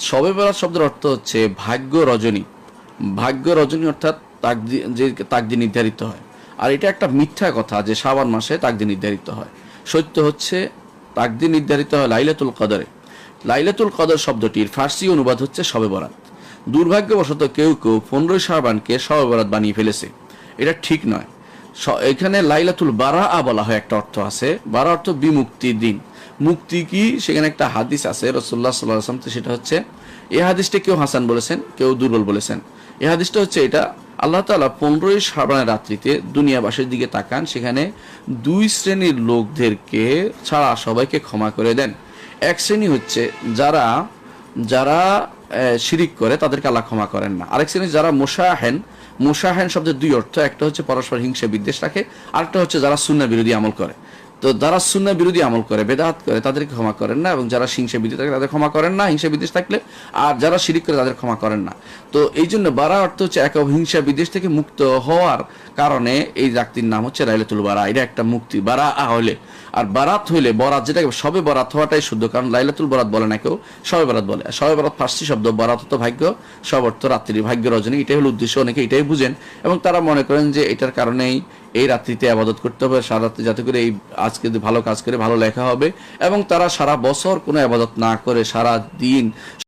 শবে বরাত শব্দের অর্থ হচ্ছে ভাগ্য রজনী। ভাগ্য রজনী অর্থাৎ যে তাকদির নির্ধারিত হয়। আর এটা একটা মিথ্যা কথা যে শাবান মাসে তাকদির নির্ধারিত হয়। সত্য হচ্ছে তাকদির নির্ধারিত হয় লাইলাতুল কদরে। লাইলাতুল কদর শব্দটির ফার্সি অনুবাদ হচ্ছে শবে বরাত। দুর্ভাগ্যবশত কেউ কেউ 15 শাবানকে শবে বরাত বানিয়ে ফেলেছে। এটা ঠিক নয়। এখানে লাইলাতুল বারা বলা হয়, একটা অর্থ আছে। বারা অর্থ বিমুক্তির দিন। মুক্তি কি, সেখানে একটা হাদিস আছে রাসূলুল্লাহ সাল্লাল্লাহু আলাইহি ওয়াসাল্লাম, সেটা হচ্ছে এই হাদিসটা কেউ হাসান বলেছেন, কেউ দুর্বল বলেছেন। এই হাদিসটা হচ্ছে এটা, আল্লাহ তাআলা 15 শাবানের রাত্রিতে দুনিয়াবাসীর দিকে তাকান, সেখানে দুই শ্রেণীর লোকদেরকে ছাড়া সবাইকে ক্ষমা করে দেন। এক শ্রেণী হচ্ছে যারা যারা শিরিক করে, তাদেরকে আল্লাহ ক্ষমা করেন না। আরেক শ্রেণী যারা মুশাহেন শব্দের দুই অর্থ, একটা হচ্ছে পরস্পর হিংসা বিদ্বেষ রাখে, আরেকটা হচ্ছে যারা সুন্নাহ বিরোধী আমল করে। তো যারা সুন্নাহ বিরোধী আমল করে, বেদাত করে, তাদেরকে ক্ষমা করেন না, এবং যারা হিংসা বিদ্বেষ থাকে তাদের ক্ষমা করেন না, হিংসা বিদ্বেষ থাকলে। আর যারা শিরিক করে তাদের ক্ষমা করেন না। তো এই জন্য বারা অর্থ হচ্ছে এক হিংসা বিদ্বেষ থেকে মুক্ত হওয়ার কারণে এই রাত্রির নাম হচ্ছে লাইলাতুল বারা। এটা একটা মুক্তি বারা হলে। আর বারাত হইলে, বরাত যেটাকে সবে বরাত হওয়াটাই শুদ্ধ, কারণ লাইলাতুল বরাত বলে না কেউ, সবে বরাত বলে। সবে বরাত ফার্সি শব্দ, বরাত তো ভাগ্য, সব অর্থ রাত্রি, ভাগ্য রজনী। এটাই হলো উদ্দেশ্য, অনেকে এটাই বুঝেন এবং তারা মনে করেন যে এটার কারণেই এই রাত্রিতে আবাদত করতে হবে সারা রাত্রি, যাতে করে এই আজকে ভালো কাজ করে ভালো লেখা হবে, এবং তারা সারা বছর কোনো আবাদত না করে সারা দিন